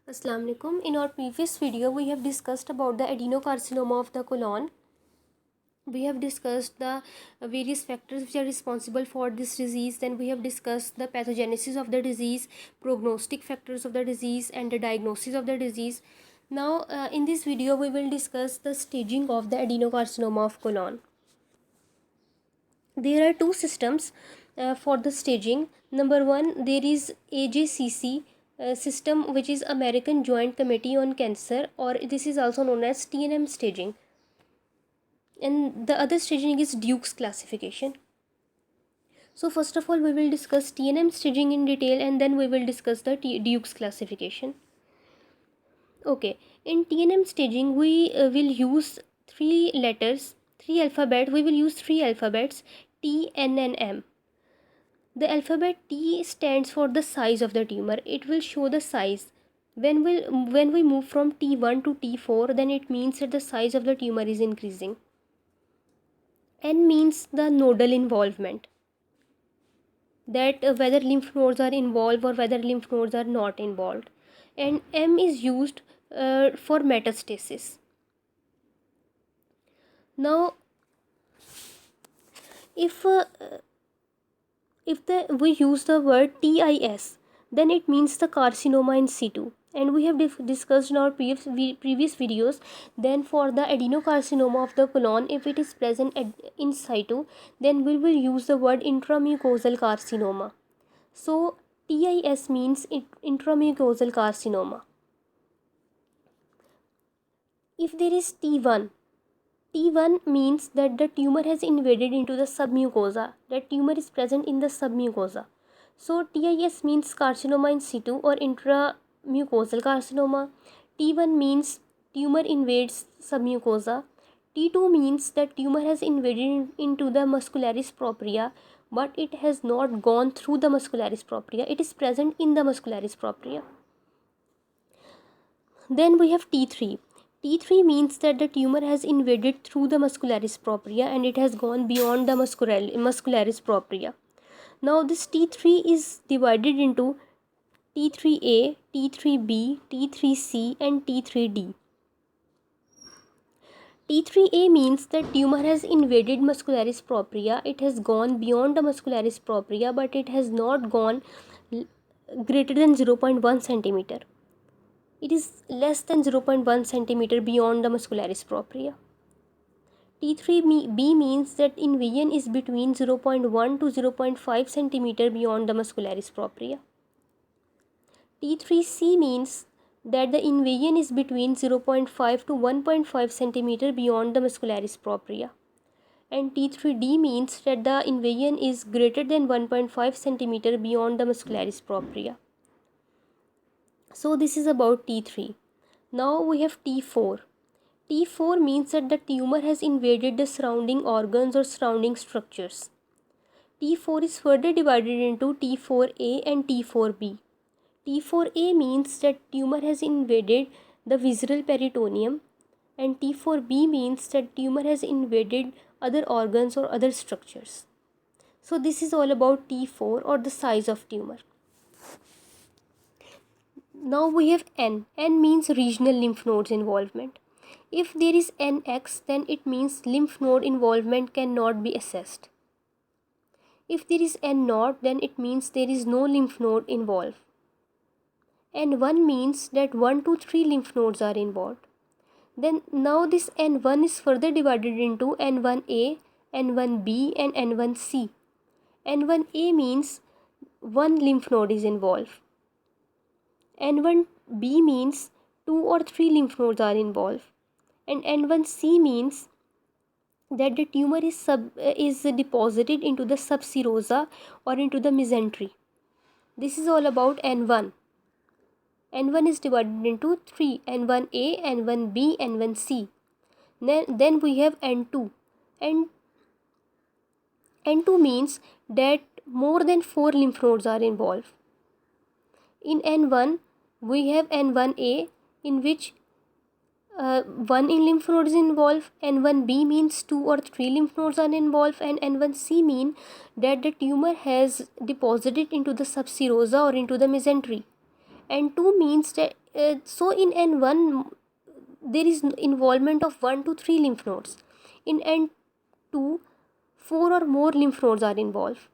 Assalamu alaikum. In our previous video, we have discussed about the adenocarcinoma of the colon. We have discussed the various factors which are responsible for this disease. Then we have discussed the pathogenesis of the disease, prognostic factors of the disease, and the diagnosis of the disease. Now, in this video, we will discuss the staging of the adenocarcinoma of colon. There are two systems for the staging. Number one, there is AJCC system, which is American Joint Committee on Cancer, or this is also known as TNM staging. And the other staging is Duke's classification. So first of all, we will discuss TNM staging in detail, and then we will discuss the Duke's classification. Okay, in TNM staging, we will use three alphabet. We will use three alphabets: T, N, and M. The alphabet T stands for the size of the tumor. It will show the size. When we move from T1 to T4, then it means that the size of the tumor is increasing. N means the nodal involvement, that whether lymph nodes are involved or whether lymph nodes are not involved. And M is used for metastasis. Now, if we use the word TIS, then it means the carcinoma in situ. And we have discussed in our previous videos. Then for the adenocarcinoma of the colon, if it is present in situ, then we will use the word intramucosal carcinoma. So TIS means intramucosal carcinoma. If there is T1 means that the tumor has invaded into the submucosa. That tumor is present in the submucosa. So TIS means carcinoma in situ or intramucosal carcinoma. T1 means tumor invades submucosa. T2 means that tumor has invaded into the muscularis propria, but it has not gone through the muscularis propria. It is present in the muscularis propria. Then we have T3. T3 means that the tumor has invaded through the muscularis propria and it has gone beyond the muscularis propria. Now this T3 is divided into T3A, T3B, T3C and T3D. T3A means that tumor has invaded muscularis propria. It has gone beyond the muscularis propria, but it has not gone greater than 0.1 centimeter. It is less than 0.1 centimeter beyond the muscularis propria. T3B means that invasion is between 0.1 to 0.5 centimeter beyond the muscularis propria. T3C means that the invasion is between 0.5 to 1.5 centimeter beyond the muscularis propria. And T3D means that the invasion is greater than 1.5 centimeter beyond the muscularis propria. So this is about T3. Now we have T4. T4 means that the tumor has invaded the surrounding organs or surrounding structures. T4 is further divided into T4A and T4B. T4A means that tumor has invaded the visceral peritoneum, and T4B means that tumor has invaded other organs or other structures. So this is all about T4 or the size of tumor. Now we have N. N means regional lymph nodes involvement. If there is NX, then it means lymph node involvement cannot be assessed. If there is N0, then it means there is no lymph node involved. N1 means that 1 to 3 lymph nodes are involved. Then now this N1 is further divided into N1A, N1B and N1C. N1A means 1 lymph node is involved. N1B means 2 or 3 lymph nodes are involved. And N1C means that the tumor is deposited into the subserosa or into the mesentery. This is all about N1. N1 is divided into 3, N1A, N1B, N1C. Then we have N2. And N2 means that more than 4 lymph nodes are involved. In N1, we have N1A, in which 1 lymph node is involved. N1B means 2 or 3 lymph nodes are involved, and N1C mean that the tumor has deposited into the subserosa or into the mesentery. N2 means that So in N1 there is involvement of 1 to 3 lymph nodes. In N2 4 or more lymph nodes are involved.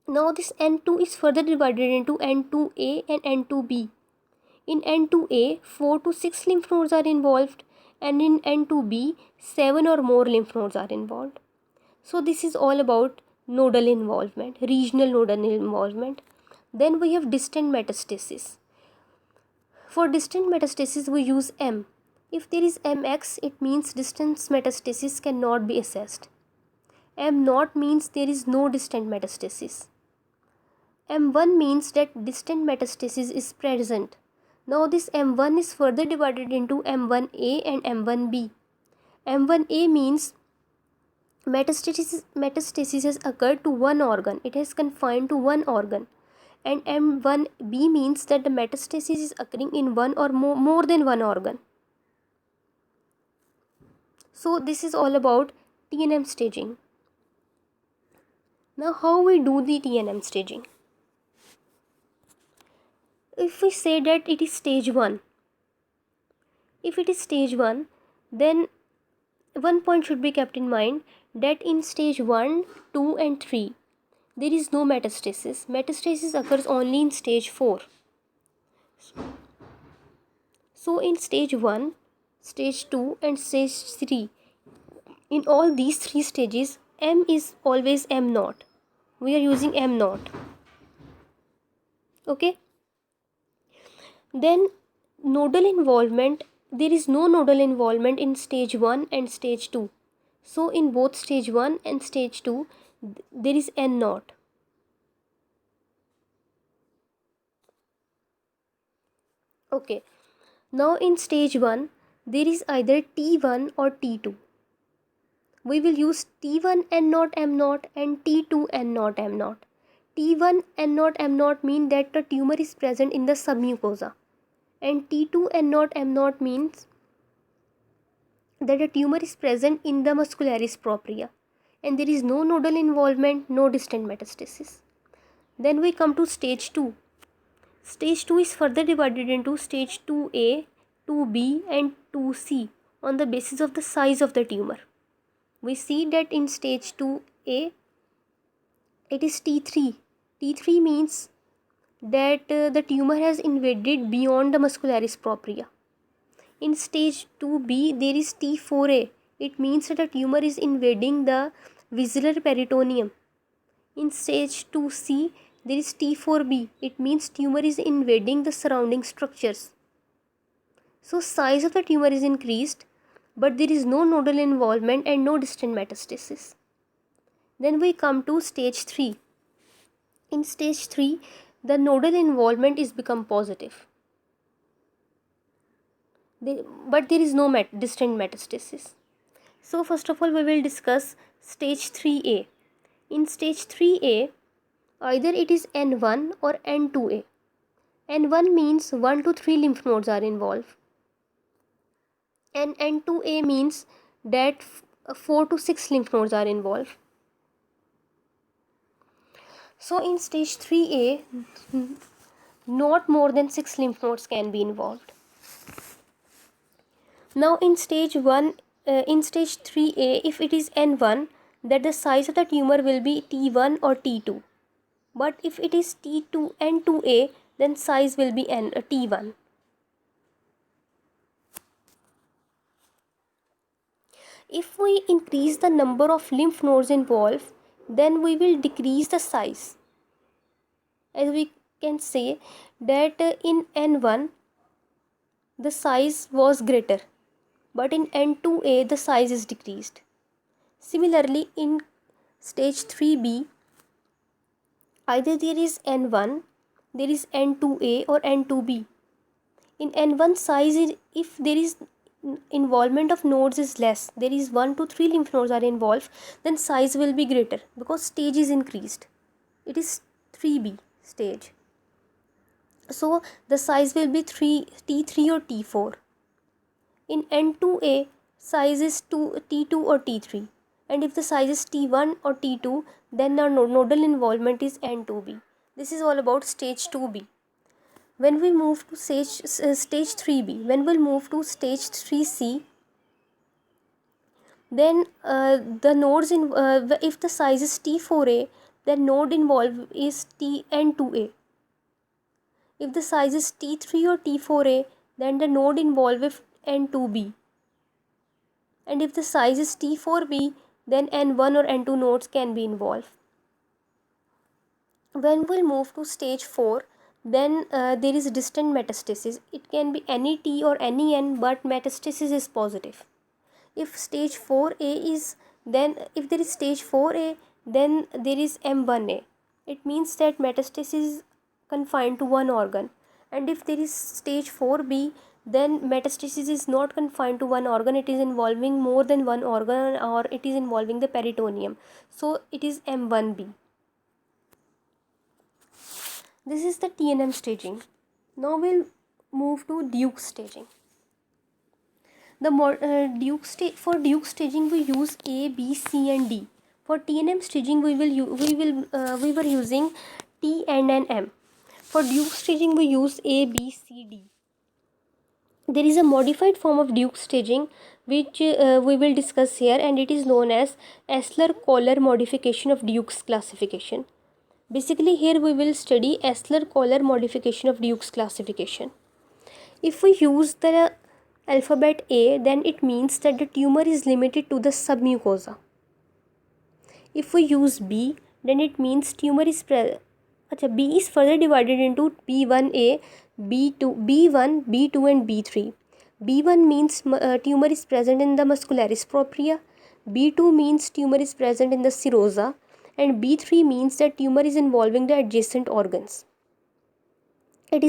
Now this N2 is further divided into N2A and N2B. In N2A 4 to 6 lymph nodes are involved, and in N2B 7 or more lymph nodes are involved. So this is all about nodal involvement, regional nodal involvement. Then we have distant metastasis. For distant metastasis we use M. If there is Mx, it means distant metastasis cannot be assessed. M0 means there is no distant metastasis. M1 means that distant metastasis is present. Now this M1 is further divided into M1A and M1B. M1A means metastasis has occurred to one organ. It has confined to one organ. And M1B means that the metastasis is occurring in one or more than one organ. So this is all about TNM staging. Now how we do the TNM staging? If we say that it is stage 1, if it is stage 1, then one point should be kept in mind that in stage 1, 2 and 3 there is no metastasis. Metastasis occurs only in stage 4. So in stage 1, stage 2 and stage 3, in all these 3 stages, M is always M0. We are using M0. Okay. Then nodal involvement, there is no nodal involvement in stage 1 and stage 2. So in both stage 1 and stage 2 there is N0. Okay. Now in stage 1 there is either T1 or T2. We will use T1 N0 M0 and T2 N0 M0. T1 N0 M0 mean that the tumor is present in the submucosa, and T2 N0 M0 means that the tumor is present in the muscularis propria and there is no nodal involvement, no distant metastasis. Then we come to stage 2. Stage 2 is further divided into stage 2A, 2B and 2C on the basis of the size of the tumor. We see that in stage 2A it is T3. T3 means that the tumor has invaded beyond the muscularis propria. In stage 2B there is T4A. It means that the tumor is invading the visceral peritoneum. In stage 2C there is T4B. It means tumor is invading the surrounding structures. So size of the tumor is increased, but there is no nodal involvement and no distant metastasis. Then we come to stage 3. In stage 3, the nodal involvement is become positive. But there is no distant metastasis. So first of all we will discuss stage 3A. In stage 3A, either it is N1 or N2A. N1 means 1 to 3 lymph nodes are involved. And N2A means that 4 to 6 lymph nodes are involved. So in stage 3A, not more than 6 lymph nodes can be involved. Now in stage 3A, if it is N1, that the size of the tumor will be T1 or T2. But if it is T2 N2A, then size will be T1. If we increase the number of lymph nodes involved, then we will decrease the size. As we can say that in N1 the size was greater, but in N2A the size is decreased. Similarly, in stage 3B, either there is N1, there is N2A or N2B. In N1 size, if there is involvement of nodes is less, there is 1 to 3 lymph nodes are involved, then size will be greater because stage is increased. It is 3B stage. So the size will be T3 or T4. In N2A, size is T2 or T3. And if the size is T1 or T2, then the nodal involvement is N2B. This is all about stage 2B. When we move to stage 3b, when we'll move to stage 3c, then the nodes in if the size is T4a, then node involved is Tn2a. If the size is T3 or T4a, then the node involved is N2b. And if the size is T4b, then N1 or N2 nodes can be involved. When we'll move to stage 4, then there is distant metastasis. It can be any T or any N, but metastasis is positive. If stage 4a is, then if there is stage 4a, then there is M1a. It means that metastasis is confined to one organ. And if there is stage 4b, then metastasis is not confined to one organ, it is involving more than one organ, or it is involving the peritoneum. So it is M1b. This is the TNM staging. Now we'll move to Duke staging. For Duke staging we use A, B, C, and D. For TNM staging we were using T, N, and M. For Duke staging we use A, B, C, D. There is a modified form of Duke staging which we will discuss here, and it is known as Esler-Koller modification of Duke's classification. Basically here we will study Esler-Koller modification of Duke's classification. If we use the alphabet A, then it means that the tumor is limited to the submucosa. If we use B, then it means tumor is B is further divided into B1A, B1, B2 and B3. B1 means tumor is present in the muscularis propria, B2 means tumor is present in the serosa, and B3 means that tumor is involving the adjacent organs. Either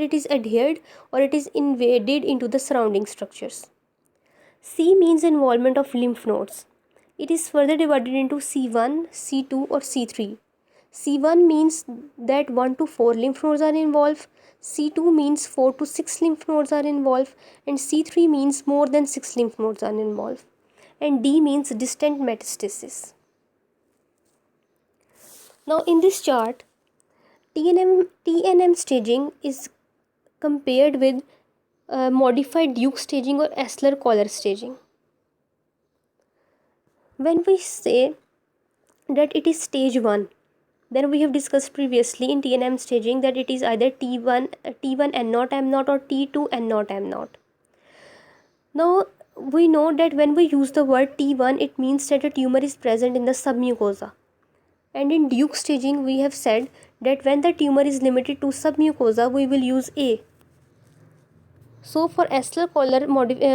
it is adhered or it is invaded into the surrounding structures. C means involvement of lymph nodes. It is further divided into C1, C2 or C3. C1 means that 1 to 4 lymph nodes are involved, C2 means 4 to 6 lymph nodes are involved, and C3 means more than 6 lymph nodes are involved, and D means distant metastasis. Now in this chart, TNM staging is compared with modified Duke staging or Esler-Koller staging. When we say that it is stage 1, then we have discussed previously in TNM staging that it is either T1 N0 M0 or T2 N0 M0. Now we know that when we use the word T1, it means that a tumor is present in the submucosa. And in Duke staging we have said that when the tumor is limited to submucosa, we will use A. So for Esler-Koller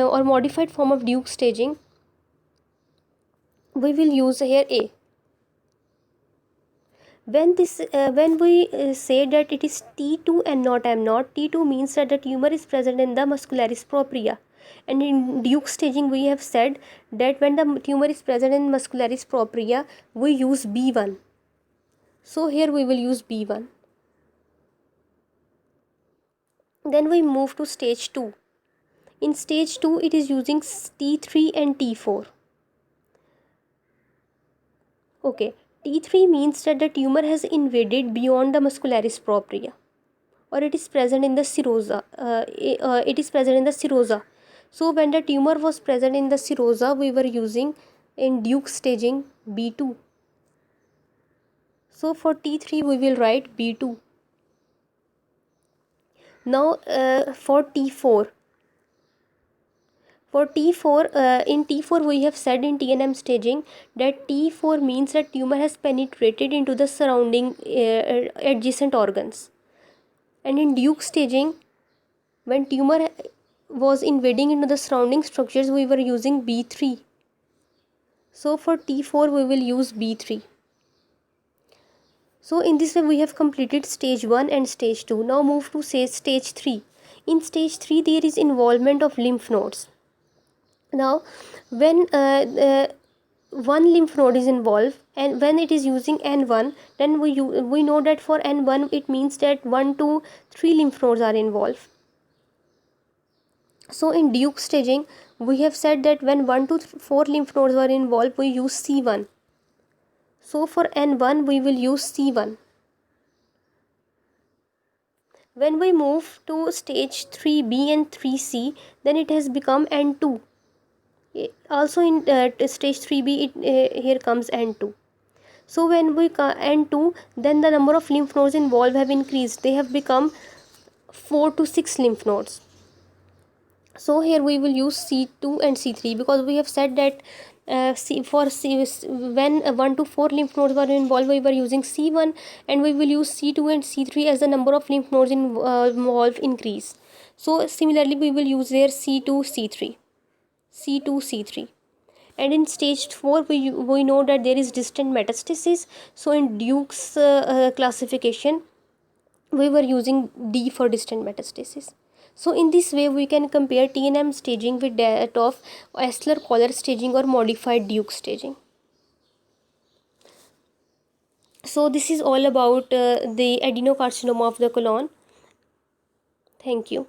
or modified form of Duke staging, we will use here A. When we say that it is T2 and not M0, T2 means that the tumor is present in the muscularis propria. And in Duke staging we have said that when the tumor is present in muscularis propria, we use B1. So here we will use B1. Then we move to stage 2. In stage 2 it is using T3 and T4. Okay, T3 means that the tumor has invaded beyond the muscularis propria, or it is present in the serosa. So when the tumor was present in the serosa, we were using in Duke staging B2. So for T3 we will write B2. Now for T4. For T4, in T4 we have said in TNM staging that T4 means that tumor has penetrated into the surrounding adjacent organs. And in Duke staging, when tumor was invading into the surrounding structures, we were using B3. So for T4 we will use B3. So in this way we have completed stage 1 and stage 2. Now move to say stage 3. In stage 3 there is involvement of lymph nodes. Now when one lymph node is involved, and when it is using N1, then we know that for N1 it means that 1 to 3 lymph nodes are involved. So in Duke staging we have said that when 1 to 4 lymph nodes are involved, we use C1. So for N1 we will use C1. When we move to stage 3B and 3C, then it has become N2. Also in stage 3B, here comes N2. So when we N2, then the number of lymph nodes involved have increased. They have become 4 to 6 lymph nodes. So here we will use C2 and C3, because we have said that when 1 to 4 lymph nodes were involved, we were using C1, and we will use C2 and C3 as the number of lymph nodes involved increase. So similarly we will use here C2 C3, C2 C3. And in stage 4 we know that there is distant metastasis. So in Duke's classification, we were using D for distant metastasis. So in this way we can compare TNM staging with that of Esler-Collar staging or modified Duke staging. So this is all about the adenocarcinoma of the colon. Thank you.